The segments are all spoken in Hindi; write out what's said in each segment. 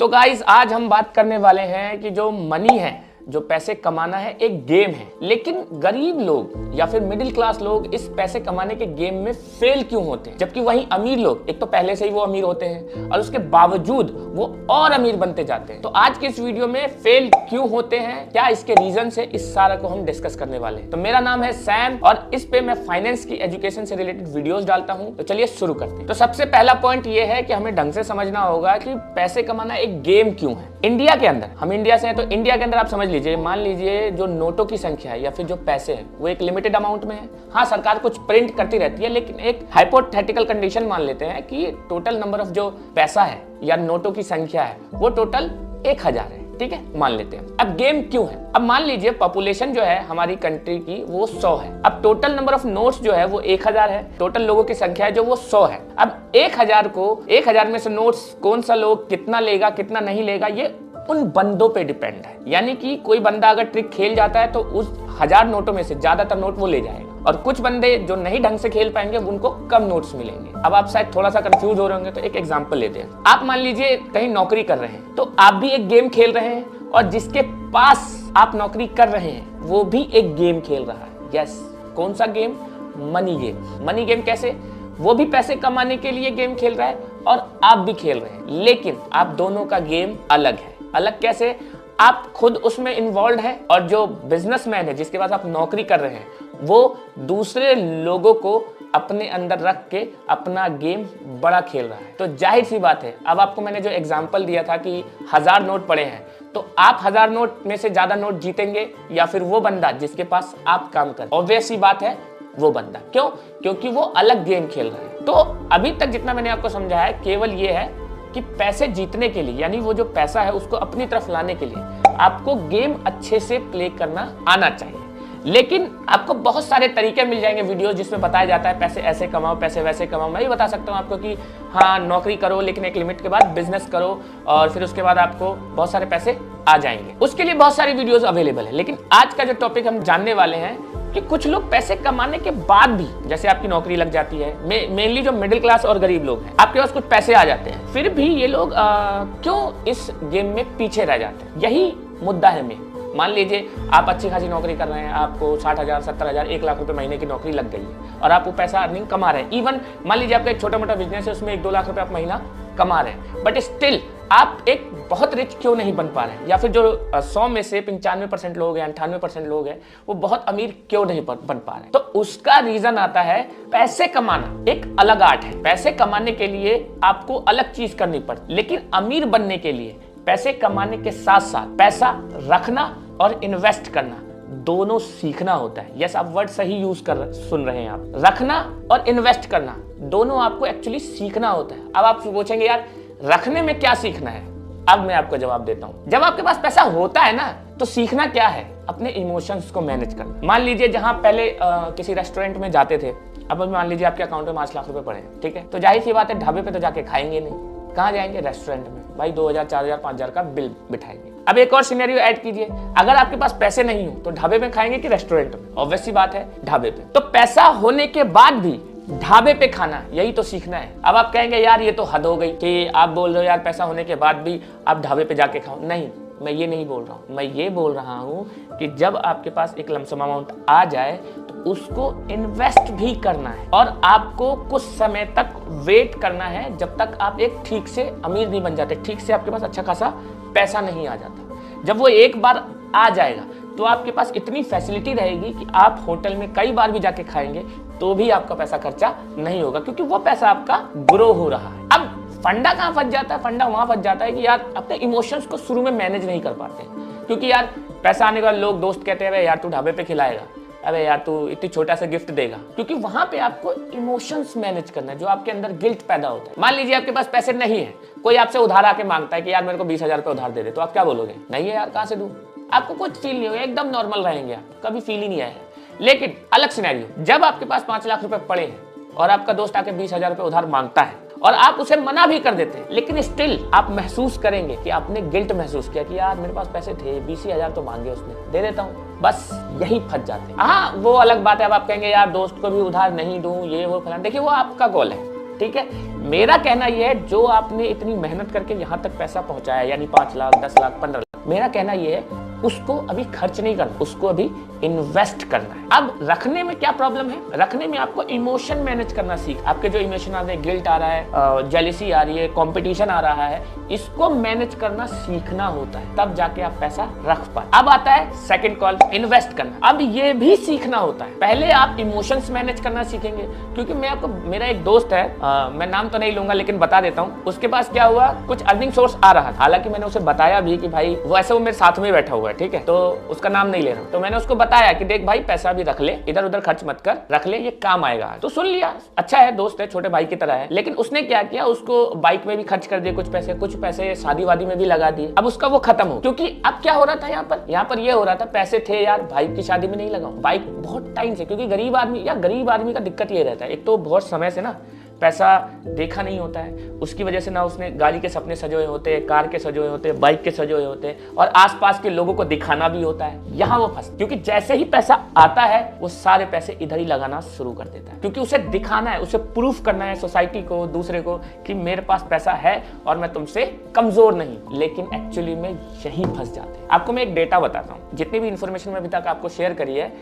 तो गाइस आज हम बात करने वाले हैं कि जो मनी है, जो पैसे कमाना है, एक गेम है। लेकिन गरीब लोग या फिर मिडिल क्लास लोग इस पैसे कमाने के गेम में फेल क्यों होते हैं, जबकि वहीं अमीर लोग एक तो पहले से ही वो अमीर होते हैं और उसके बावजूद वो और अमीर बनते जाते हैं। तो आज के इस वीडियो में फेल क्यों होते हैं, क्या इसके रीजन है, इस सारा को हम डिस्कस करने वाले हैं। तो मेरा नाम है सैम और इस पे मैं फाइनेंस की एजुकेशन से रिलेटेड वीडियोस डालता हूं। तो चलिए शुरू करते हैं। तो सबसे पहला पॉइंट ये है कि हमें ढंग से समझना होगा कि पैसे कमाना एक गेम क्यों है। इंडिया के अंदर, हम इंडिया से हैं तो इंडिया के अंदर आप समझ लीजिए, मान लीजिए जो नोटों की संख्या है या फिर जो पैसे हैं वो एक लिमिटेड अमाउंट में है। हाँ, सरकार कुछ प्रिंट करती रहती है, लेकिन एक हाइपोथेटिकल कंडीशन मान लेते हैं कि टोटल नंबर ऑफ जो पैसा है या नोटों की संख्या है वो टोटल 1000 है। ठीक है, मान लेते हैं। अब गेम क्यों है? अब मान लीजिए पॉपुलेशन जो है हमारी कंट्री की वो 100 है। अब टोटल नंबर ऑफ नोट्स जो है वो 1000 है। टोटल लोगों की संख्या है जो वो 100 है। अब 1000 में से नोट्स कौन सा लोग कितना लेगा कितना नहीं लेगा, ये उन बंदों पे डिपेंड है। यानी कि कोई बंदा अगर ट्रिक खेल जाता है तो उस 1000 नोटों में से ज्यादातर नोट वो ले जाएगा, और कुछ बंदे जो नहीं ढंग से खेल पाएंगे उनको कम नोट्स मिलेंगे। अब आप शायद थोड़ा सा कंफ्यूज हो रहे होंगे, तो एक एग्जांपल लेते हैं। आप मान लीजिए कहीं नौकरी कर रहे हैं, तो आप भी एक गेम खेल रहे हैं और जिसके पास आप नौकरी कर रहे हैं वो भी एक गेम खेल रहा है। यस, कौन सा game? Money game. Money game कैसे? वो भी पैसे कमाने के लिए गेम खेल रहा है और आप भी खेल रहे हैं, लेकिन आप दोनों का गेम अलग है। अलग कैसे? आप खुद उसमें इन्वॉल्व है और जो बिजनेसमैन है जिसके पास आप नौकरी कर रहे हैं वो दूसरे लोगों को अपने अंदर रख के अपना गेम बड़ा खेल रहा है। तो जाहिर सी बात है, अब आपको मैंने जो एग्जांपल दिया था कि 1000 नोट पड़े हैं, तो आप 1000 नोट में से ज्यादा नोट जीतेंगे या फिर वो बंदा जिसके पास आप काम कर? ऑब्वियस सी बात है, वो बंदा। क्यों? क्योंकि वो अलग गेम खेल रहा है। तो अभी तक जितना मैंने आपको समझाया है केवल ये है कि पैसे जीतने के लिए, यानी वो जो पैसा है उसको अपनी तरफ लाने के लिए आपको गेम अच्छे से प्ले करना आना चाहिए। लेकिन आपको बहुत सारे तरीके मिल जाएंगे वीडियो जिसमें बताया जाता है पैसे ऐसे कमाओ, पैसे वैसे कमाओ। मैं भी बता सकता हूँ आपको कि हाँ, नौकरी करो लेकिन एक लिमिट के बाद बिजनेस करो और फिर उसके बाद आपको बहुत सारे पैसे आ जाएंगे। उसके लिए बहुत सारी वीडियोस अवेलेबल है। लेकिन आज का जो टॉपिक हम जानने वाले हैं कि कुछ लोग पैसे कमाने के बाद भी, जैसे आपकी नौकरी लग जाती है, मेनली जो मिडिल क्लास और गरीब लोग हैं, आपके पास कुछ पैसे आ जाते हैं, फिर भी ये लोग क्यों इस गेम में पीछे रह जाते हैं। यही मुद्दा है मेन। मान लीजिए आप अच्छी खासी नौकरी कर रहे हैं, आपको 60,000, 70,000, 1 लाख रुपए महीने की नौकरी लग गई है और आप वो पैसा अर्निंग कमा रहे हैं। इवन मान लीजिए आपका एक छोटा मोटा बिजनेस है, उसमें 1-2 लाख रुपए आप महीना कमा रहे हैं, बट स्टिल आप एक बहुत रिच क्यों नहीं बन पा रहे हैं? या फिर जो 100 में से 95% लोग हैं, 98% लोग हैं, वो बहुत अमीर क्यों नहीं बन पा रहे हैं? तो उसका रीजन आता है पैसे कमाना एक अलग आर्ट है। पैसे कमाने के लिए आपको अलग चीज करनी पड़ती, लेकिन अमीर बनने के लिए पैसे कमाने के साथ साथ पैसा रखना और इन्वेस्ट करना दोनों सीखना होता है। यस, आप वर्ड सही यूज सुन रहे हैं। आप रखना और इन्वेस्ट करना दोनों आपको एक्चुअली सीखना होता है। अब आप पूछेंगे यार रखने में क्या सीखना है? अब मैं आपको जवाब देता हूं। जब आपके पास पैसा होता है ना, तो सीखना क्या है? अपने इमोशंस को मैनेज करना। मान लीजिए जहां पहले किसी रेस्टोरेंट में जाते थे, अब मान लीजिए आपके अकाउंट में 5 लाख रुपए पड़े हैं, ठीक है, तो जाहिर सी बात है ढाबे पे तो जाके खाएंगे नहीं। कहाँ जाएंगे? रेस्टोरेंट में। भाई 2000, 4000, 5000 का बिल बिठाएंगे। अब एक और सिनेरियो ऐड कीजिए, अगर आपके पास पैसे नहीं हो तो ढाबे में खाएंगे कि रेस्टोरेंट में? ऑब्वियस सी बात है, ढाबे पे। तो पैसा होने के बाद भी ढाबे पे खाना, यही तो सीखना है। अब आप कहेंगे यार ये तो हद हो गई कि आप बोल रहे हो यार पैसा होने के बाद भी आप ढाबे पे जाके खाओ। नहीं, मैं ये नहीं बोल रहा हूँ। मैं ये बोल रहा हूँ कि जब आपके पास एक लमसम अमाउंट आ जाए तो उसको इन्वेस्ट भी करना है और आपको कुछ समय तक वेट करना है जब तक आप एक ठीक से अमीर नहीं बन जाते, ठीक से आपके पास अच्छा खासा पैसा नहीं आ जाता। जब वो एक बार आ जाएगा तो आपके पास इतनी फैसिलिटी रहेगी कि आप होटल में कई बार भी जाके खाएंगे तो भी आपका पैसा खर्चा नहीं होगा, क्योंकि वो पैसा आपका ग्रो हो रहा है। अब फंडा कहाँ फंस जाता है? फंडा वहां फंस जाता है कि यार अपने इमोशंस को शुरू में मैनेज नहीं कर पाते, क्योंकि यार पैसा आने के बाद लोग दोस्त कहते हैं यार तू ढाबे पे खिलाएगा, अबे यार तू इतनी छोटा सा गिफ्ट देगा, क्योंकि वहां पे आपको इमोशंस मैनेज करना है, जो आपके अंदर गिल्ट पैदा होता है। मान लीजिए आपके पास पैसे नहीं है, कोई आपसे उधार आके मांगता है कि यार मेरे को 20,000 रुपए उधार दे दे, तो आप क्या बोलोगे? नहीं है यार, कहां से दूं? आपको कुछ फील नहीं होगा, एकदम नॉर्मल रहेंगे आप, कभी फील ही नहीं आया। लेकिन अलग सिनेरियो, जब आपके पास 5 लाख रुपए पड़े हैं और आपका दोस्त आके 20,000 रुपए उधार मांगता है और आप उसे मना भी कर देते हैं, लेकिन स्टिल आप महसूस करेंगे कि आपने गिल्ट महसूस किया कि यार मेरे पास पैसे थे, 20,000 तो मांगे उसने, दे देता हूँ, बस यही फंस जाते हैं। हाँ, वो अलग बात है, अब आप कहेंगे यार दोस्त को भी उधार नहीं दूं, ये वो फलाना। देखिए वो आपका कॉल है, ठीक है। मेरा कहना यह है जो आपने इतनी मेहनत करके यहां तक पैसा पहुंचाया, यानी 5 लाख 10 लाख 15 लाख, मेरा कहना यह है उसको अभी खर्च नहीं करना, उसको अभी इन्वेस्ट करना है। अब रखने में क्या प्रॉब्लम है? रखने में आपको इमोशन मैनेज करना सीख, आपके जो इमोशन आ रहे हैं, गिल्ट आ रहा है, जेलिसी आ रही है, कंपटीशन आ रहा है, इसको मैनेज करना सीखना होता है, तब जाके आप पैसा रख पाए। अब आता है सेकंड कॉल, इन्वेस्ट करना। अब ये भी सीखना होता है। पहले आप इमोशंस मैनेज करना सीखेंगे, क्योंकि मैं आपको, मेरा एक दोस्त है, मैं नाम तो नहीं लूंगा लेकिन बता देता हूँ, उसके पास क्या हुआ, कुछ अर्निंग सोर्स आ रहा था। हालांकि मैंने उसे बताया भी कि भाई वो ऐसे, वो मेरे साथ में बैठा हुआ है, ठीक है, तो उसका नाम नहीं ले रहा हूं। तो मैंने उसको बताया कि देख भाई पैसा भी रख ले, इधर उधर खर्च मत कर, रख ले, ये काम आएगा। तो सुन लिया, अच्छा है, दोस्त है, छोटे भाई की तरह है। लेकिन उसने क्या किया, उसको बाइक में भी खर्च कर दिए कुछ पैसे शादी वादी में भी लगा दिए। अब उसका वो खत्म हो, क्योंकि अब क्या हो रहा था, यहाँ पर ये हो रहा था, पैसे थे यार, भाई की शादी में नहीं लगाऊं बाइक बहुत टाइम से, क्योंकि गरीब आदमी का दिक्कत ये रहता है, एक तो बहुत समय से ना पैसा देखा नहीं होता है, उसकी वजह से ना उसने गाड़ी के सपने सजोए होते हैं, कार के सजोए होते हैं, बाइक के सजोए होते हैं, और आसपास के लोगों को दिखाना भी होता है। यहाँ वो फंस, क्योंकि जैसे ही पैसा आता है वो सारे पैसे इधर ही लगाना शुरू कर देता है, क्योंकि उसे दिखाना है, उसे प्रूफ करना है सोसाइटी को, दूसरे को, कि मेरे पास पैसा है और मैं तुमसे कमजोर नहीं। लेकिन एक्चुअली में यही फंस जाते हैं। आपको मैं एक डेटा बताता हूँ, जितनी भी इंफॉर्मेशन मैं अभी तक आपको शेयर करी है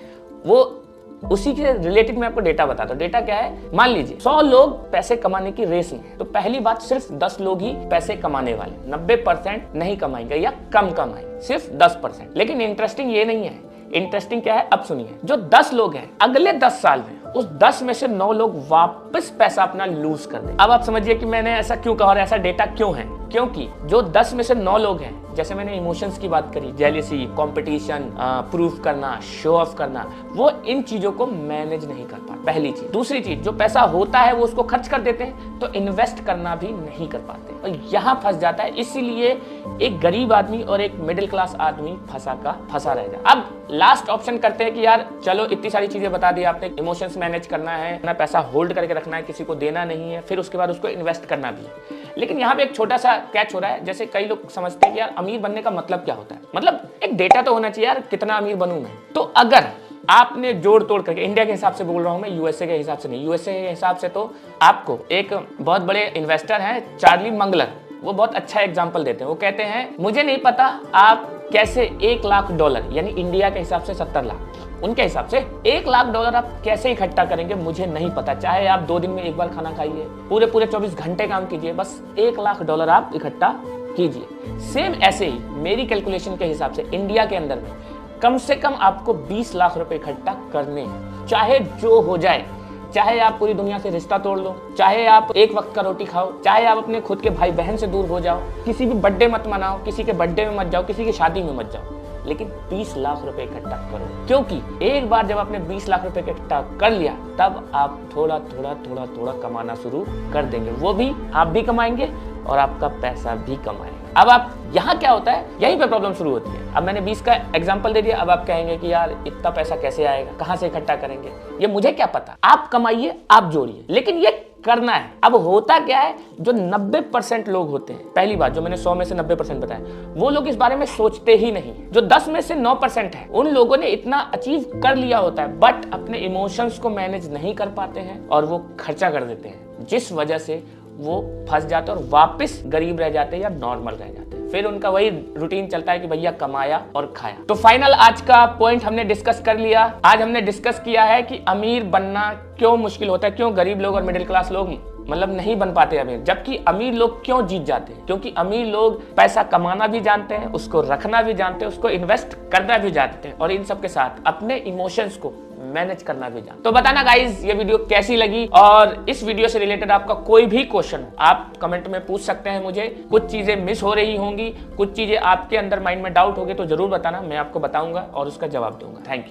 वो उसी के रिलेटेड मैं आपको डेटा बताता हूँ। डेटा क्या है, मान लीजिए 100 लोग पैसे कमाने की रेस में, तो पहली बात सिर्फ 10 लोग ही पैसे कमाने वाले, 90% नहीं कमाएंगे या कम कमाएंगे, सिर्फ 10%। लेकिन इंटरेस्टिंग ये नहीं है, इंटरेस्टिंग क्या है अब सुनिए, जो 10 लोग हैं अगले 10 साल में उस 10 में से 9 लोग वापस पैसा अपना लूज कर दें। अब आप समझिए कि मैंने ऐसा क्यों कहा और ऐसा डेटा क्यों है, क्योंकि जो 10 में से 9 लोग हैं, जैसे मैंने इमोशंस की बात करी, जेलिसी, कंपटीशन, प्रूफ करना, शो ऑफ करना, वो इन चीजों को मैनेज नहीं कर पाते, पहली चीज। दूसरी चीज, जो पैसा होता है वो उसको खर्च कर देते हैं, तो इन्वेस्ट करना भी नहीं कर पाते, और यहाँ फंस जाता है। इसीलिए एक गरीब आदमी और एक मिडिल क्लास आदमी फंसा रह जाता। अब लास्ट ऑप्शन करते हैं कि यार चलो इतनी सारी चीजें बता दी आपने, इमोशंस मैनेज करना है, अपना पैसा होल्ड करके रखना है, किसी को देना नहीं है, फिर उसके बाद उसको इन्वेस्ट करना भी है। लेकिन यहाँ पे एक छोटा सा कैच हो रहा है, जैसे कई लोग समझते हैं कि यार अमीर बनने का मतलब क्या होता है, मतलब एक डेटा तो होना चाहिए यार, कितना अमीर बनूं मैं। तो अगर आपने जोड़ तोड़ करके, इंडिया के हिसाब से बोल रहा हूं मैं, यूएसए के हिसाब से नहीं, यूएसए के हिसाब से तो आपको एक बहुत बड़े इन्वेस्टर हैं चार्ली मंगलर, वो बहुत अच्छा एग्जाम्पल देते हैं। वो कहते हैं मुझे नहीं पता आप कैसे $1,00,000 यानी इंडिया के हिसाब से 70 लाख, उनके हिसाब से $1,00,000 आप कैसे इकट्ठा करेंगे मुझे नहीं पता। चाहे आप 2 दिन में एक बार खाना खाइए, पूरे 24 घंटे काम कीजिए, बस $1,00,000 आप इकट्ठा कीजिए। सेम ऐसे ही मेरी कैलकुलेशन के हिसाब से इंडिया के अंदर में कम से कम आपको 20 लाख रुपए इकट्ठा करने हैं, चाहे जो हो जाए, चाहे आप पूरी दुनिया से रिश्ता तोड़ लो, चाहे आप एक वक्त का रोटी खाओ, चाहे आप अपने खुद के भाई बहन से दूर हो जाओ, किसी भी बर्थडे मत मनाओ, किसी के बर्थडे में मत जाओ, किसी की शादी में मत जाओ, लेकिन 20 लाख रुपए इकट्ठा करो। क्योंकि एक बार जब आपने 20 लाख रुपए इकट्ठा कर लिया, तब आप थोड़ा थोड़ा कमाना शुरू कर देंगे, वो भी आप भी कमाएंगे और आपका पैसा भी कमाएंगे। अब आप यहाँ क्या होता है, यहीं पे प्रॉब्लम शुरू होती है। अब मैंने 20 का एग्जांपल दे दिया, अब आप कहेंगे कि यार इतना पैसा कैसे आएगा, कहाँ से इकट्ठा करेंगे, ये मुझे क्या पता। आप कमाइए, आप जोड़िए, लेकिन ये करना है। अब होता क्या है, जो 90% लोग होते हैं, पहली बात जो मैंने 100 में से 90% बताया, वो लोग इस बारे में सोचते ही नहीं। जो 10 में से 9% है, उन लोगों ने इतना अचीव कर लिया होता है, बट अपने इमोशंस को मैनेज नहीं कर पाते हैं और वो खर्चा कर देते हैं, जिस वजह से वो फंस जाते हैं और वापस गरीब रह जाते हैं या नॉर्मल रह जाते हैं। फिर उनका वही रूटीन चलता है कि भैया कमाया और खाया। तो फाइनल आज का पॉइंट हमने डिस्कस कर लिया। आज हमने डिस्कस किया है कि अमीर बनना क्यों मुश्किल होता है, क्यों गरीब लोग और मिडिल क्लास लोग मतलब नहीं बन पाते अमीर, जबकि अमीर लोग क्यों जीत जाते हैं। क्योंकि अमीर लोग पैसा कमाना भी जानते हैं, उसको रखना भी जानते हैं, उसको इन्वेस्ट करना भी जानते हैं, और इन सब के साथ अपने इमोशंस को मैनेज करना भी जानते। तो बताना गाइज ये वीडियो कैसी लगी, और इस वीडियो से रिलेटेड आपका कोई भी क्वेश्चन आप कमेंट में पूछ सकते हैं मुझे। कुछ चीजें मिस हो रही होंगी, कुछ चीजें आपके अंदर माइंड में डाउट होगी, तो जरूर बताना, मैं आपको बताऊंगा और उसका जवाब दूंगा। Thank you.